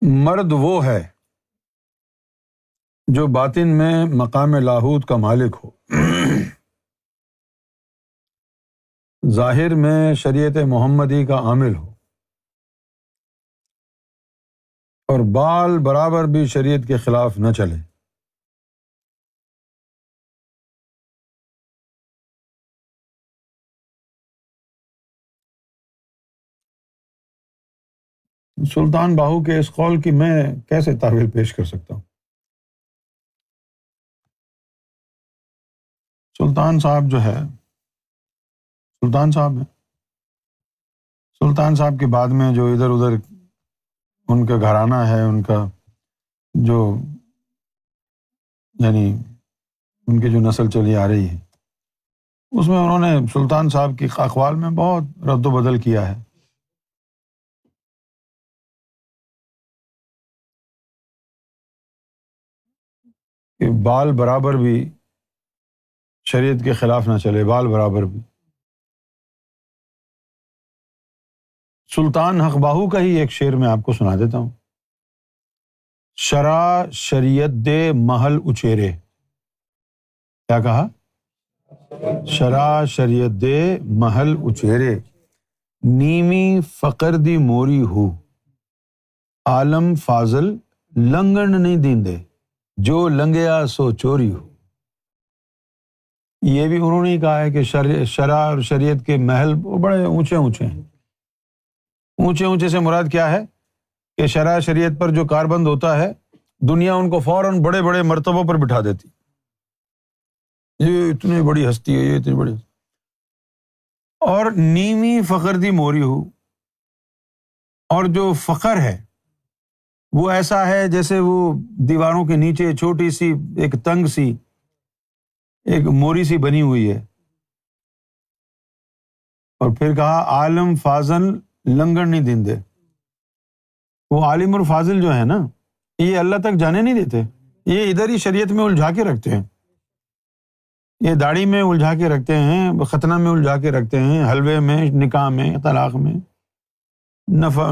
مرد وہ ہے جو باطن میں مقام لاہوت کا مالک ہو، ظاہر میں شریعت محمدی کا عامل ہو اور بال برابر بھی شریعت کے خلاف نہ چلے۔ سلطان باہو کے اس قول کی میں کیسے تاویل پیش کر سکتا ہوں؟ سلطان صاحب جو ہے، سلطان صاحب ہیں، سلطان صاحب کے بعد میں جو ادھر ادھر ان کا گھرانہ ہے، ان کا جو یعنی ان کی جو نسل چلی آ رہی ہے، اس میں انہوں نے سلطان صاحب کی اقوال میں بہت رد و بدل کیا ہے۔ کہ بال برابر بھی شریعت کے خلاف نہ چلے، بال برابر بھی۔ سلطان حق باہو کا ہی ایک شعر میں آپ کو سنا دیتا ہوں۔ شرع شریعت دے محل اچیرے، کیا کہا؟ شرع شریعت دے محل اچیرے، نیمی فقر دی موری ہو، عالم فاضل لنگن نہیں دیندے، جو لنگیا سو چوری ہو۔ یہ بھی انہوں نے کہا ہے کہ شرع اور شریعت کے محل وہ بڑے اونچے اونچے ہیں۔ اونچے اونچے سے مراد کیا ہے کہ شرع شریعت پر جو کاربند ہوتا ہے، دنیا ان کو فوراً بڑے بڑے مرتبوں پر بٹھا دیتی، یہ اتنی بڑی ہستی ہے، یہ اتنی بڑی۔ اور نیمی فقر دی موری ہو، اور جو فقر ہے وہ ایسا ہے جیسے وہ دیواروں کے نیچے چھوٹی سی ایک تنگ سی ایک موری سی بنی ہوئی ہے۔ اور پھر کہا عالم فاضل لنگڑ نہیں دیندے، وہ عالم اور فاضل جو ہے نا، یہ اللہ تک جانے نہیں دیتے، یہ ادھر ہی شریعت میں الجھا کے رکھتے ہیں، یہ داڑھی میں الجھا کے رکھتے ہیں، ختنہ میں الجھا کے رکھتے ہیں، حلوے میں، نکاح میں، طلاق میں،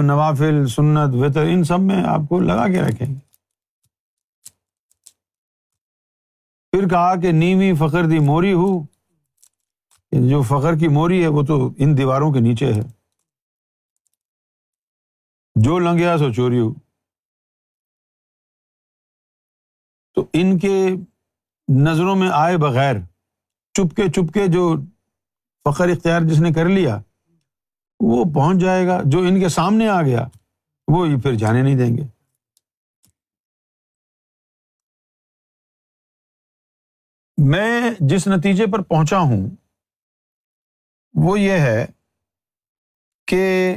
نوافل، سنت، وتر، ان سب میں آپ کو لگا کے رکھیں گے۔ پھر کہا کہ نیوی فقر دی موری ہو، جو فقر کی موری ہے وہ تو ان دیواروں کے نیچے ہے، جو لنگیا سو چوری ہو۔ تو ان کے نظروں میں آئے بغیر چپ کے جو فقر اختیار جس نے کر لیا وہ پہنچ جائے گا، جو ان کے سامنے آ گیا وہ پھر جانے نہیں دیں گے۔ میں جس نتیجے پر پہنچا ہوں وہ یہ ہے کہ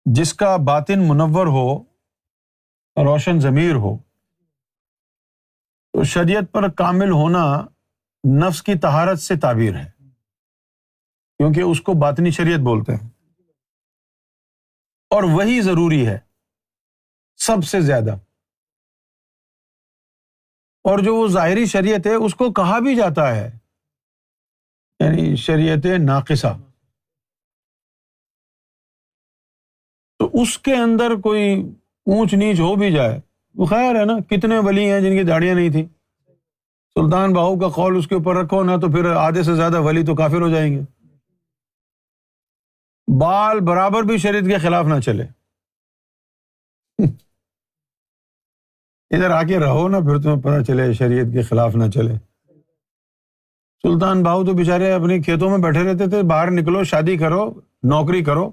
جس کا باطن منور ہو، روشن ضمیر ہو، تو شریعت پر کامل ہونا نفس کی طہارت سے تعبیر ہے، کیونکہ اس کو باطنی شریعت بولتے ہیں، اور وہی ضروری ہے سب سے زیادہ۔ اور جو وہ ظاہری شریعت ہے اس کو کہا بھی جاتا ہے یعنی شریعت ناقصہ، تو اس کے اندر کوئی اونچ نیچ ہو بھی جائے وہ خیر ہے نا، کتنے ولی ہیں جن کی داڑیاں نہیں تھیں، سلطان باہو کا قول اس کے اوپر رکھو نا تو پھر آدھے سے زیادہ ولی تو کافر ہو جائیں گے۔ بال برابر بھی شریعت کے خلاف نہ چلے، ادھر آ کے رہو نا پھر تمہیں پتہ چلے شریعت کے خلاف نہ چلے۔ سلطان باہو تو بیچارے اپنے کھیتوں میں بیٹھے رہتے تھے، باہر نکلو، شادی کرو، نوکری کرو،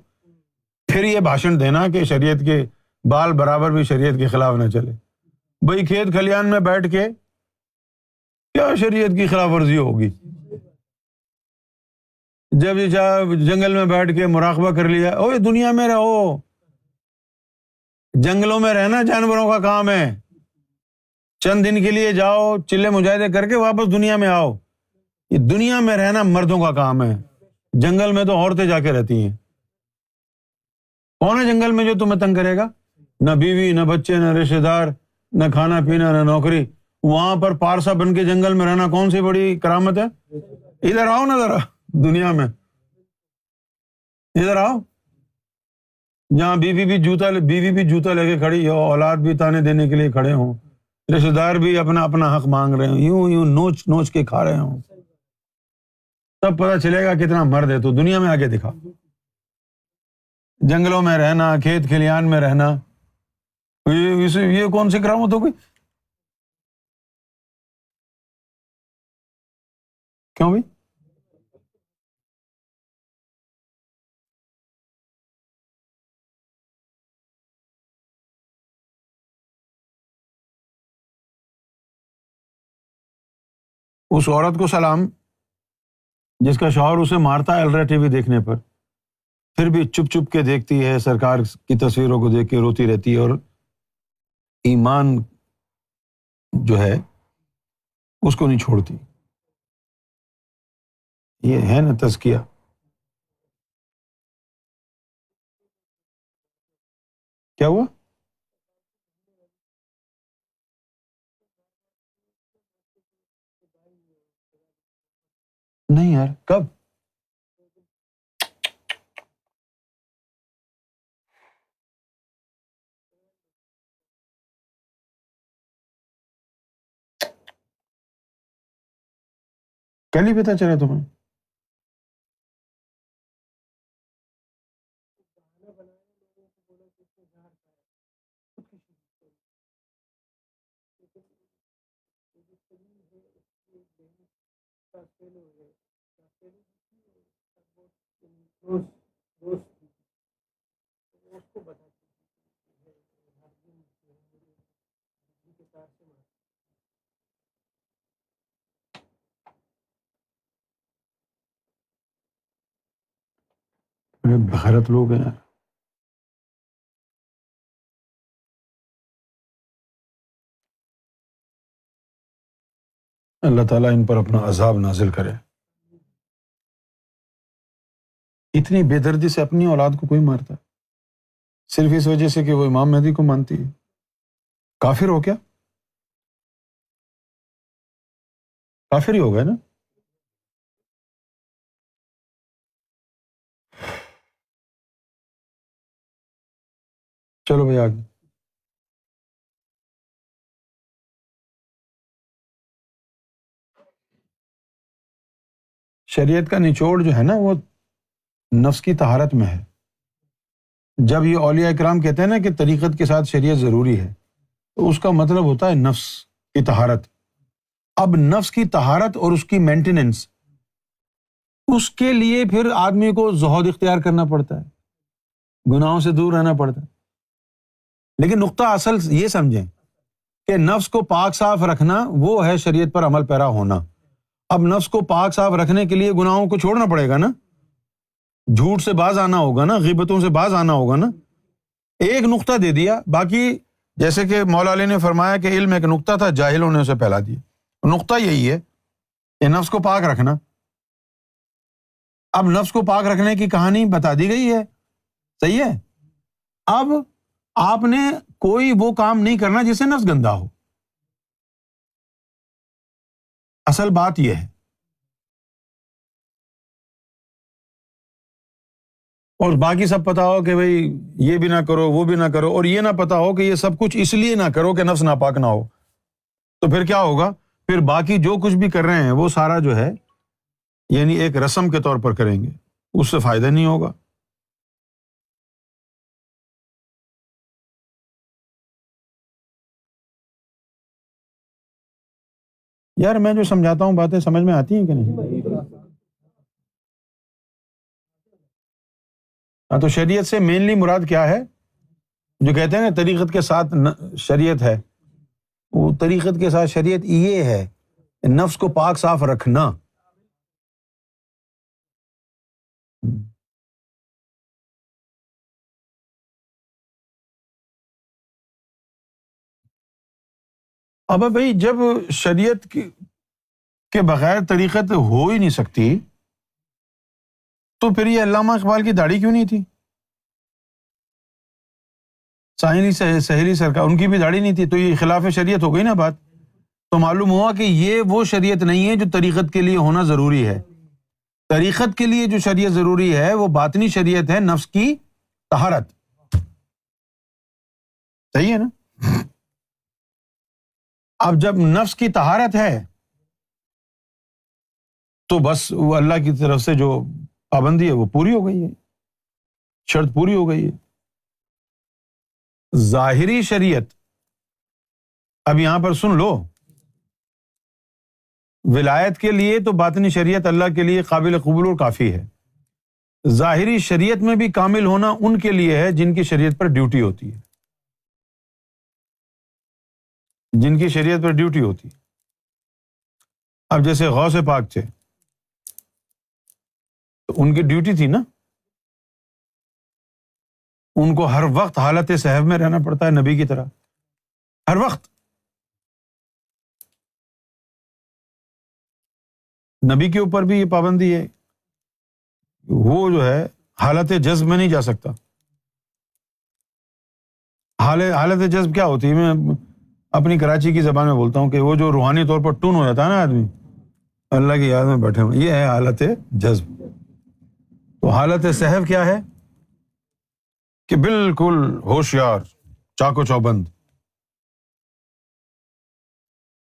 پھر یہ بھاشن دینا کہ شریعت کے بال برابر بھی شریعت کے خلاف نہ چلے۔ بھئی کھیت کھلیان میں بیٹھ کے کیا شریعت کی خلاف ورزی ہوگی؟ جب جنگل میں بیٹھ کے مراقبہ کر لیا، اوے دنیا میں رہو، جنگلوں میں رہنا جانوروں کا کام ہے، چند دن کے لیے جاؤ، چلے مجاہدے کر کے واپس دنیا میں آؤ، یہ دنیا میں رہنا مردوں کا کام ہے، جنگل میں تو عورتیں جا کے رہتی ہیں۔ کون ہے جنگل میں جو تمہیں تنگ کرے گا؟ نہ بیوی، نہ بچے، نہ رشتہ دار، نہ کھانا پینا، نہ نوکری۔ وہاں پر پارسا بن کے جنگل میں رہنا کون سی بڑی کرامت ہے؟ ادھر آؤ نا ذرا، دنیا میں ادھر آؤ۔ جہاں بیوی بھی جوتا لے کے کھڑی ہو، اولاد بھی تانے دینے کے لیے کھڑے ہوں، رشتہ دار بھی اپنا اپنا حق مانگ رہے ہوں، یوں نوچ نوچ کے کھا رہے ہوں، تب پتہ چلے گا کتنا مرد ہے تو دنیا میں آگے دکھا۔ جنگلوں میں رہنا، کھیت کھلیان میں رہنا، یہ کون سی کرامت ہو گئی؟ کیوں بھی؟ اس عورت کو سلام جس کا شوہر اسے مارتا ہے الرا ٹی وی دیکھنے پر، پھر بھی چپ چپ کے دیکھتی ہے، سرکار کی تصویروں کو دیکھ کے روتی رہتی ہے، اور ایمان جو ہے اس کو نہیں چھوڑتی۔ یہ ہے نا تزکیہ۔ کیا ہوا؟ نہیں یار، کب؟ کل ہی پتہ چلا تمہیں؟ بغیرت لوگ ہیں یار۔ اللہ تعالیٰ ان پر اپنا عذاب نازل کرے۔ اتنی بے دردی سے اپنی اولاد کو کوئی مارتا ہے صرف اس وجہ سے کہ وہ امام مہدی کو مانتی ہے؟ کافر ہو کیا؟ کافر ہی ہو گئے نا۔ چلو بھائی آگے۔ شریعت کا نچوڑ جو ہے نا وہ نفس کی طہارت میں ہے۔ جب یہ اولیاء اکرام کہتے ہیں نا کہ طریقت کے ساتھ شریعت ضروری ہے، تو اس کا مطلب ہوتا ہے نفس کی طہارت۔ اب نفس کی طہارت اور اس کی مینٹیننس، اس کے لیے پھر آدمی کو زہد اختیار کرنا پڑتا ہے، گناہوں سے دور رہنا پڑتا ہے۔ لیکن نقطہ اصل یہ سمجھیں کہ نفس کو پاک صاف رکھنا وہ ہے شریعت پر عمل پیرا ہونا۔ اب نفس کو پاک صاف رکھنے کے لیے گناہوں کو چھوڑنا پڑے گا نا، جھوٹ سے باز آنا ہوگا نا، غیبتوں سے باز آنا ہوگا نا۔ ایک نقطہ دے دیا، باقی جیسے کہ مولا علی نے فرمایا کہ علم ایک نقطہ تھا، جاہلوں نے اسے پھیلا دیا۔ نقطہ یہی ہے کہ نفس کو پاک رکھنا۔ اب نفس کو پاک رکھنے کی کہانی بتا دی گئی ہے، صحیح ہے۔ اب آپ نے کوئی وہ کام نہیں کرنا جس سے نفس گندا ہو، اصل بات یہ ہے۔ اور باقی سب پتا ہو کہ بھئی یہ بھی نہ کرو، وہ بھی نہ کرو، اور یہ نہ پتا ہو کہ یہ سب کچھ اس لیے نہ کرو کہ نفس ناپاک نہ ہو، تو پھر کیا ہوگا؟ پھر باقی جو کچھ بھی کر رہے ہیں وہ سارا جو ہے یعنی ایک رسم کے طور پر کریں گے، اس سے فائدہ نہیں ہوگا۔ یار میں جو سمجھاتا ہوں باتیں سمجھ میں آتی ہیں کہ نہیں؟ ہاں، تو شریعت سے مینلی مراد کیا ہے؟ جو کہتے ہیں نا طریقت کے ساتھ شریعت ہے، وہ طریقت کے ساتھ شریعت یہ ہے نفس کو پاک صاف رکھنا۔ اب بھائی جب شریعت کے بغیر طریقت ہو ہی نہیں سکتی، تو پھر یہ علامہ اقبال کی داڑھی کیوں نہیں تھی؟ سہیلی سرکار ان کی بھی داڑھی نہیں تھی، تو یہ خلاف شریعت ہو گئی نا بات۔ تو معلوم ہوا کہ یہ وہ شریعت نہیں ہے جو طریقت کے لیے ہونا ضروری ہے۔ طریقت کے لیے جو شریعت ضروری ہے وہ باطنی شریعت ہے، نفس کی طہارت۔ صحیح ہے نا؟ اب جب نفس کی طہارت ہے تو بس وہ اللہ کی طرف سے جو پابندی ہے وہ پوری ہو گئی ہے، شرط پوری ہو گئی ہے۔ ظاہری شریعت، اب یہاں پر سن لو، ولایت کے لیے تو باطنی شریعت اللہ کے لیے قابل قبول اور کافی ہے۔ ظاہری شریعت میں بھی کامل ہونا ان کے لیے ہے جن کی شریعت پر ڈیوٹی ہوتی ہے، جن کی شریعت پر ڈیوٹی ہوتی ہے۔ اب جیسے غوث پاک تھے تو ان کی ڈیوٹی تھی نا، ان کو ہر وقت حالت صحب میں رہنا پڑتا ہے نبی کی طرح، ہر وقت۔ نبی کے اوپر بھی یہ پابندی ہے، وہ جو ہے حالت جذب میں نہیں جا سکتا۔ حالت جذب کیا ہوتی ہے؟ میں اپنی کراچی کی زبان میں بولتا ہوں کہ وہ جو روحانی طور پر ٹون ہو جاتا ہے نا آدمی، اللہ کی یاد میں بیٹھے ہوئے، یہ ہے حالت جذب۔ تو حالت صحب کیا ہے کہ بالکل ہوشیار، چاق و چوبند۔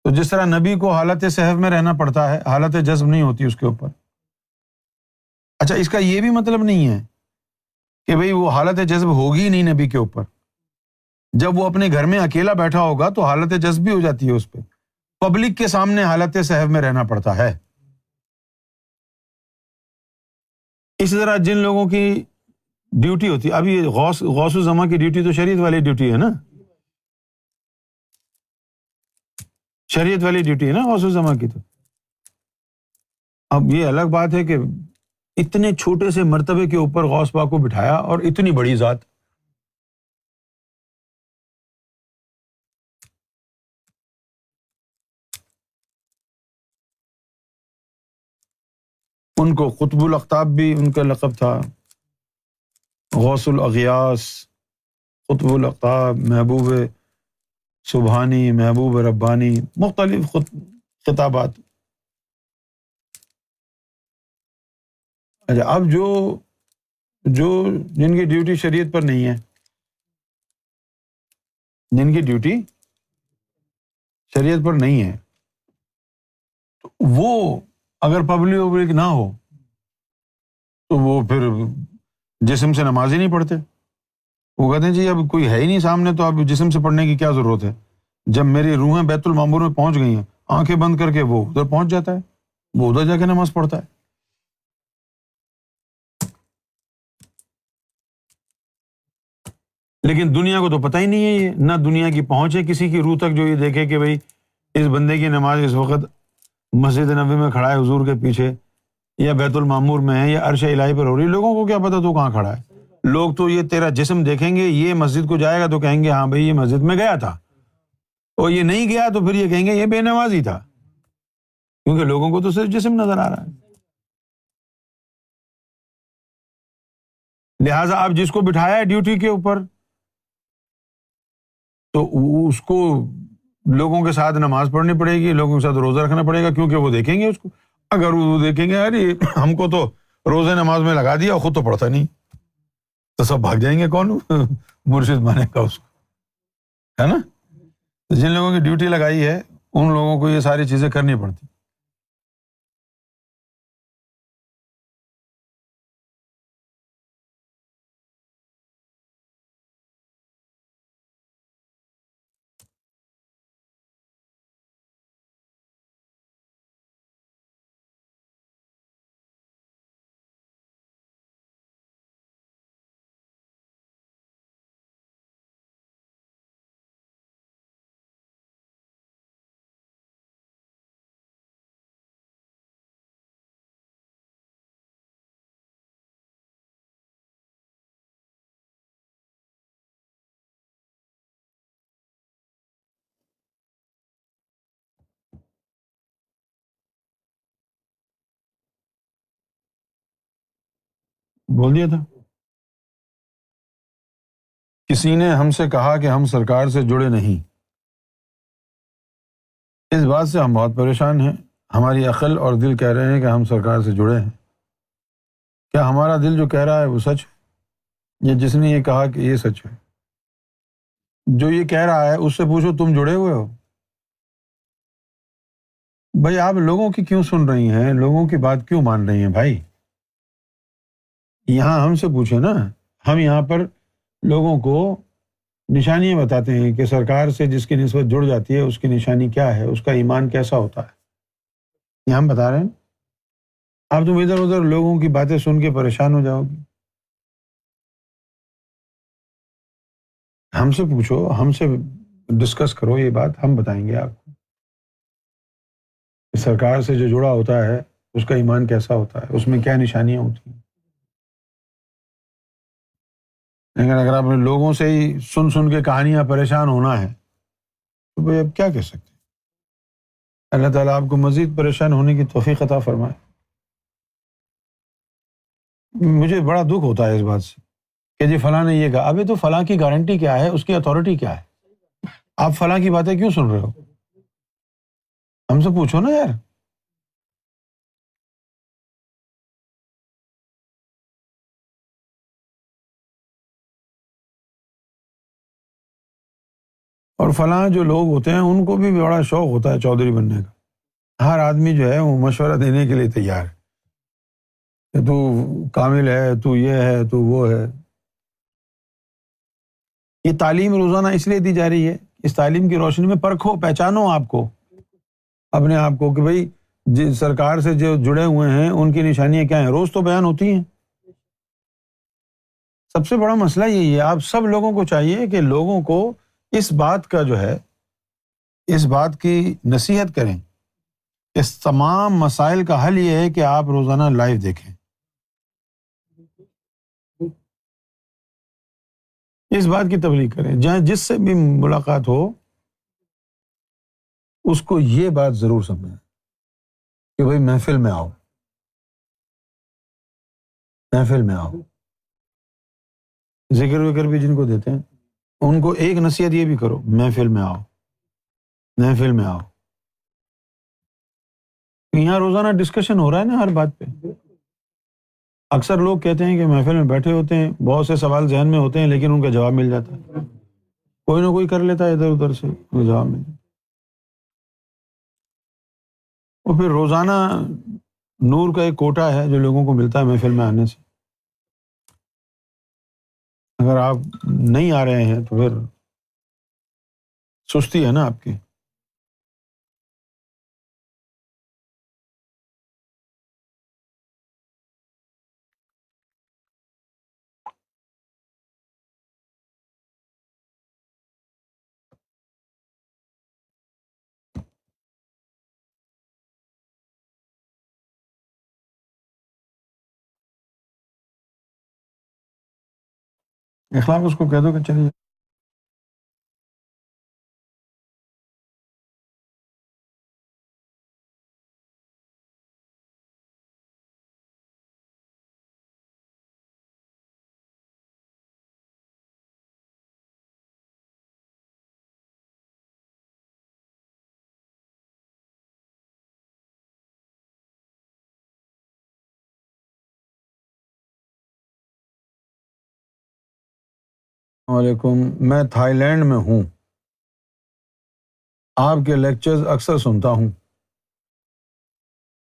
تو جس طرح نبی کو حالت صحب میں رہنا پڑتا ہے، حالت جذب نہیں ہوتی اس کے اوپر۔ اچھا، اس کا یہ بھی مطلب نہیں ہے کہ بھئی وہ حالت جذب ہوگی نہیں نبی کے اوپر۔ جب وہ اپنے گھر میں اکیلا بیٹھا ہوگا تو حالت جذب بھی ہو جاتی ہے اس پہ، پبلک کے سامنے حالت صحب میں رہنا پڑتا ہے۔ اسی طرح جن لوگوں کی ڈیوٹی ہوتی ہے، ابھی غوث الزماں کی ڈیوٹی تو شریعت والی ڈیوٹی ہے نا، شریعت والی ڈیوٹی ہے نا غوث الزماں کی۔ تو اب یہ الگ بات ہے کہ اتنے چھوٹے سے مرتبے کے اوپر غوث پاک کو بٹھایا، اور اتنی بڑی ذات۔ ان کو قطب الاقطاب بھی ان کا لقب تھا، غوث الاغیاث، قطب الاقطاب، محبوب سبحانی، محبوب ربانی، مختلف خطابات۔ اچھا، اب جو جن کی ڈیوٹی شریعت پر نہیں ہے، جن کی ڈیوٹی شریعت پر نہیں ہے، تو وہ اگر پبلک نہ ہو تو وہ پھر جسم سے نماز ہی نہیں پڑھتے۔ وہ کہتے ہیں جی اب کوئی ہے ہی نہیں سامنے، تو اب جسم سے پڑھنے کی کیا ضرورت ہے؟ جب میری روحیں بیت المعمور میں پہنچ گئی ہیں، آنکھیں بند کر کے وہ ادھر پہنچ جاتا ہے، وہ ادھر جا کے نماز پڑھتا ہے۔ لیکن دنیا کو تو پتہ ہی نہیں ہے، یہ نہ دنیا کی پہنچ ہے کسی کی روح تک جو یہ دیکھے کہ بھئی اس بندے کی نماز اس وقت مسجد نبوی میں کھڑا ہے حضور کے پیچھے، یا بیت المعمور میں ہے، یا عرش الہی پر ہو رہی ہے۔ لوگوں کو کیا پتہ تو کہاں کھڑا ہے؟ لوگ تو یہ تیرا جسم دیکھیں گے، یہ مسجد کو جائے گا تو کہیں گے ہاں بھئی یہ مسجد میں گیا تھا، اور یہ نہیں گیا تو پھر یہ کہیں گے یہ بے نمازی تھا، کیونکہ لوگوں کو تو صرف جسم نظر آ رہا ہے۔ لہٰذا اب جس کو بٹھایا ہے ڈیوٹی کے اوپر، تو اس کو لوگوں کے ساتھ نماز پڑھنی پڑے گی، لوگوں کے ساتھ روزہ رکھنا پڑے گا، کیونکہ وہ دیکھیں گے اس کو۔ اگر وہ دیکھیں گے ارے ہم کو تو روزے نماز میں لگا دیا، خود تو پڑھتا نہیں، تو سب بھاگ جائیں گے، کون مرشد مانے گا اس کو، ہے نا؟ جن لوگوں کی ڈیوٹی لگائی ہے ان لوگوں کو یہ ساری چیزیں کرنی پڑتی۔ بول دیا تھا، کسی نے ہم سے کہا کہ ہم سرکار سے جڑے نہیں۔ اس بات سے ہم بہت پریشان ہیں، ہماری عقل اور دل کہہ رہے ہیں کہ ہم سرکار سے جڑے ہیں۔ کیا ہمارا دل جو کہہ رہا ہے وہ سچ ہے، یا جس نے یہ کہا کہ یہ سچ ہے؟ جو یہ کہہ رہا ہے اس سے پوچھو تم جڑے ہوئے ہو؟ بھائی آپ لوگوں کی کیوں سن رہی ہیں، لوگوں کی بات کیوں مان رہی ہیں بھائی؟ یہاں ہم سے پوچھیں نا، ہم یہاں پر لوگوں کو نشانیاں بتاتے ہیں کہ سرکار سے جس کی نسبت جڑ جاتی ہے اس کی نشانی کیا ہے، اس کا ایمان کیسا ہوتا ہے، یہ ہم بتا رہے ہیں۔ اب تم ادھر ادھر لوگوں کی باتیں سن کے پریشان ہو جاؤ گی۔ ہم سے پوچھو، ہم سے ڈسکس کرو، یہ بات ہم بتائیں گے آپ کو کہ سرکار سے جو جڑا ہوتا ہے اس کا ایمان کیسا ہوتا ہے، اس میں کیا نشانیاں ہوتی ہیں۔ لیکن اگر آپ نے لوگوں سے ہی سن سن کے کہانیاں پریشان ہونا ہے تو بھائی اب کیا کہہ سکتے ہیں؟ اللہ تعالیٰ آپ کو مزید پریشان ہونے کی توفیق عطا فرمائے۔ مجھے بڑا دکھ ہوتا ہے اس بات سے کہ جی فلاں نے یہ کہا، ابھی تو فلاں کی گارنٹی کیا ہے، اس کی اتھارٹی کیا ہے؟ آپ فلاں کی باتیں کیوں سن رہے ہو؟ ہم سے پوچھو نا یار۔ اور فلاں جو لوگ ہوتے ہیں ان کو بھی بڑا شوق ہوتا ہے چودھری بننے کا۔ ہر آدمی جو ہے وہ مشورہ دینے کے لیے تیار ہے کہ تو کامل ہے، تو یہ ہے، تو وہ ہے۔ یہ تعلیم روزانہ اس لیے دی جا رہی ہے، اس تعلیم کی روشنی میں پرکھو، پہچانو آپ کو، اپنے آپ کو، کہ بھئی سرکار سے جو جڑے ہوئے ہیں ان کی نشانیاں کیا ہیں، روز تو بیان ہوتی ہیں۔ سب سے بڑا مسئلہ یہی ہے، آپ سب لوگوں کو چاہیے کہ لوگوں کو اس بات کا جو ہے، اس بات کی نصیحت کریں۔ اس تمام مسائل کا حل یہ ہے کہ آپ روزانہ لائیو دیکھیں، اس بات کی تبلیغ کریں، جہاں جس سے بھی ملاقات ہو اس کو یہ بات ضرور سمجھیں کہ بھئی محفل میں آؤ، محفل میں آؤ۔ ذکر وکر بھی جن کو دیتے ہیں ان کو ایک نصیحت یہ بھی کرو، محفل میں آؤ، محفل میں آؤ۔ یہاں روزانہ ڈسکشن ہو رہا ہے نا ہر بات پہ۔ اکثر لوگ کہتے ہیں کہ محفل میں بیٹھے ہوتے ہیں، بہت سے سوال ذہن میں ہوتے ہیں لیکن ان کا جواب مل جاتا ہے، کوئی نہ کوئی کر لیتا ہے ادھر ادھر سے، ان کا جواب مل جاتا ہے۔ اور پھر روزانہ نور کا ایک کوٹا ہے جو لوگوں کو ملتا ہے محفل میں آنے سے۔ اگر آپ نہیں آ رہے ہیں تو پھر سستی ہے نا آپ کی۔ اخلاق اس کو کہہ دو کہ چلیے۔ السلام علیکم، میں تھائی لینڈ میں ہوں، آپ کے لیکچرز اکثر سنتا ہوں۔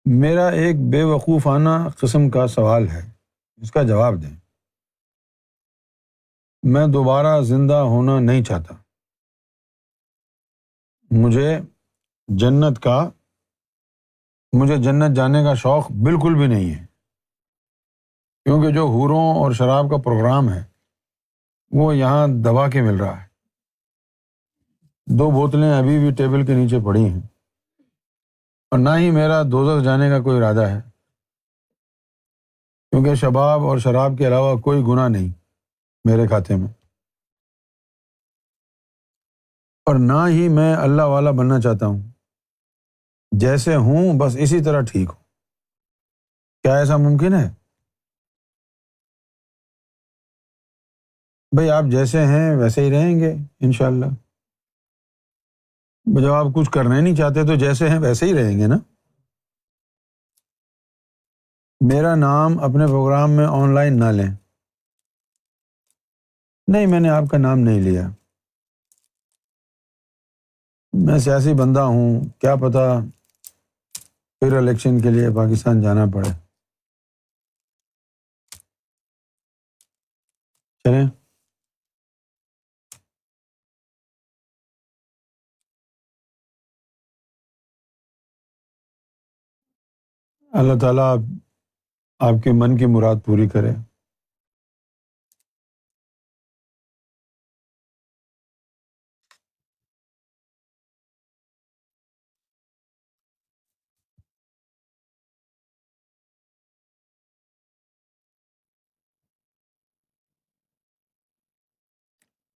میرا ایک بے وقوفانہ قسم کا سوال ہے، اس کا جواب دیں۔ میں دوبارہ زندہ ہونا نہیں چاہتا، مجھے جنت جانے کا شوق بالکل بھی نہیں ہے، کیونکہ جو حوروں اور شراب کا پروگرام ہے وہ یہاں دبا کے مل رہا ہے۔ 2 بوتلیں ابھی بھی ٹیبل کے نیچے پڑی ہیں، اور نہ ہی میرا دوزخ جانے کا کوئی ارادہ ہے، کیونکہ شباب اور شراب کے علاوہ کوئی گناہ نہیں میرے کھاتے میں، اور نہ ہی میں اللہ والا بننا چاہتا ہوں۔ جیسے ہوں بس اسی طرح ٹھیک ہوں۔ کیا ایسا ممکن ہے؟ بھئی آپ جیسے ہیں ویسے ہی رہیں گے انشاءاللہ۔ جب آپ کچھ کرنا ہی نہیں چاہتے تو جیسے ہیں ویسے ہی رہیں گے نا۔ میرا نام اپنے پروگرام میں آن لائن نہ لیں۔ نہیں، میں نے آپ کا نام نہیں لیا۔ میں سیاسی بندہ ہوں، کیا پتہ پھر الیکشن کے لیے پاکستان جانا پڑے۔ چلیں، اللہ تعالیٰ آپ کے من کی مراد پوری کرے۔